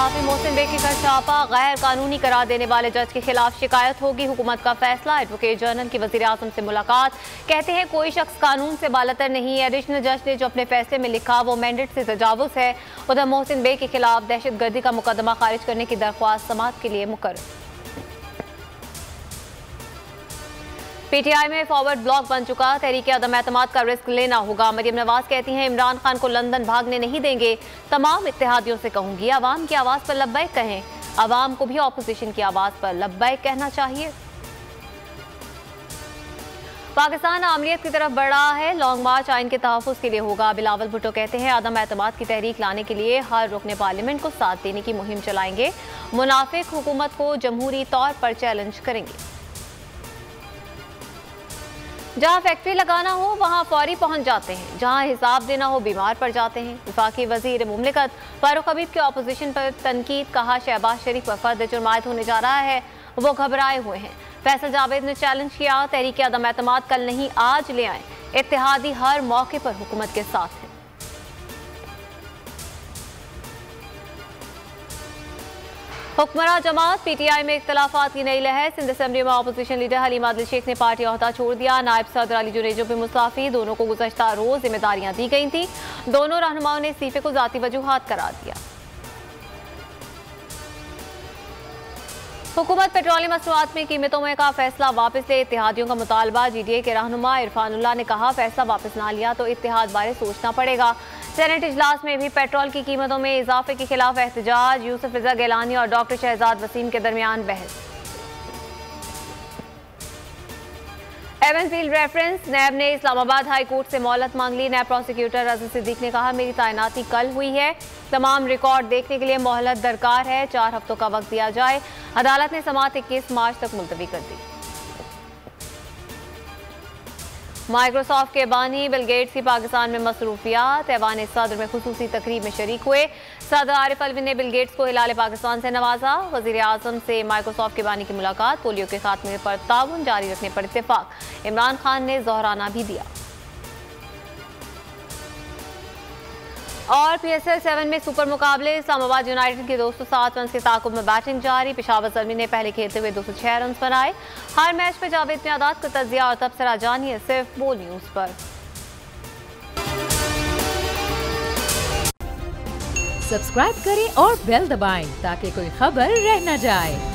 सहाफी Mohsin bag के घर छापा, गैर कानूनी करार देने वाले जज के खिलाफ शिकायत होगी, हुकूमत का फैसला। एडवोकेट जनरल की वजीर आजम से मुलाकात, कहते हैं कोई शख्स कानून से बालतर नहीं है। एडिशनल जज ने जो अपने फैसले में लिखा वो मैंडेट से तजावुज है। उधर मोहसिन बेग के खिलाफ दहशतगर्दी का मुकदमा खारिज करने की दरख्वास्त समाअत के लिए मुकर्रर। पीटीआई में फॉरवर्ड ब्लॉक बन चुका, तहरीके अदम एतमाद का रिस्क लेना होगा। मरियम नवाज कहती हैं इमरान खान को लंदन भागने नहीं देंगे, तमाम इत्तेहादियों से कहूंगी अवाम की आवाज पर लब्बैक कहें। अवाम को भी ऑपोजिशन की आवाज पर लब्बैक कहना चाहिए। पाकिस्तान आमरीत की तरफ बढ़ा है, लॉन्ग मार्च आइन के तहफ़्फ़ुज़ के लिए होगा। बिलावल भुट्टो कहते हैं अदम एतमाद की तहरीक लाने के लिए हर रुकने पार्लियामेंट को साथ देने की मुहिम चलाएंगे। मुनाफिक हुकूमत को जमहूरी तौर पर चैलेंज करेंगे। जहां फैक्ट्री लगाना हो वहां फौरी पहुंच जाते हैं, जहां हिसाब देना हो बीमार पड़ जाते हैं। वफाकी वजीर मुमलिकत फारूक हबीब के ऑपोजिशन पर तनकीद, कहा शहबाज शरीफ पर फर्द जुर्म आयद होने जा रहा है, वो घबराए हुए हैं। फैसल जावेद ने चैलेंज किया, तहरीक अदम एतमाद कल नहीं आज ले आए, इत्तेहादी हर मौके पर हुकूमत के साथ है। हुक्मरान जमात पीटीआई में इख्तलाफात की नई लहर, सिंध असेंबली में अपोजिशन लीडर हलीम आदिल शेख ने पार्टी ओहदा छोड़ दिया। नायब सदर अली जुनेजो भी मुस्ताफी, दोनों को गुज़श्ता रोज जिम्मेदारियां दी गई थी। दोनों रहनुमाओं ने इस्तीफे को जाती वजूहात करार दिया। हुकूमत पेट्रोलियम मसनूआत में कीमतों में का फैसला वापस ले, इत्तेहादियों का मुतालबा। जीडीए के रहनुमा इरफानुल्लाह ने कहा फैसला वापस ना लिया तो इत्तेहाद बारे सोचना पड़ेगा। सेनेट इजलास में भी पेट्रोल की कीमतों में इजाफे के खिलाफ एहतजाज, यूसुफ रजा गिलानी और डॉक्टर शहजाद वसीम के दरमियान बहस। एवनफील्ड रेफरेंस, नैब ने इस्लामाबाद हाई कोर्ट से मोहलत मांग ली। नैब प्रोसिक्यूटर रज़ा सिद्दीक ने कहा मेरी तैनाती कल हुई है, तमाम रिकॉर्ड देखने के लिए मोहलत दरकार है, 4 हफ्तों का वक्त दिया जाए। अदालत ने समाअत 21 मार्च तक मुलतवी कर दी। माइक्रोसॉफ्ट के बानी बिल गेट्स की पाकिस्तान में मसरूफियात, ऐवान सदर में खुसूसी तकरीब में शरीक हुए। सदर आरिफ अलवी ने बिल गेट्स को हिलाल पाकिस्तान से नवाजा। वजीर आजम से माइक्रोसॉफ्ट के बानी की मुलाकात, पोलियो के खात्मे पर ताउन जारी रखने पर इत्तेफाक। इमरान खान ने जोहराना भी दिया। और PSL 7 में सुपर मुकाबले, इस्लामाबाद यूनाइटेड की 207 रन के ताकुब में बैटिंग जारी। पेशावर ज़ल्मी ने पहले खेलते हुए 206 रन बनाए। हर मैच पे जावेद मियादाद का तजिया और तबसरा जानिए सिर्फ बोल न्यूज़ पर। सब्सक्राइब करें और बेल दबाएं ताकि कोई खबर रह न जाए।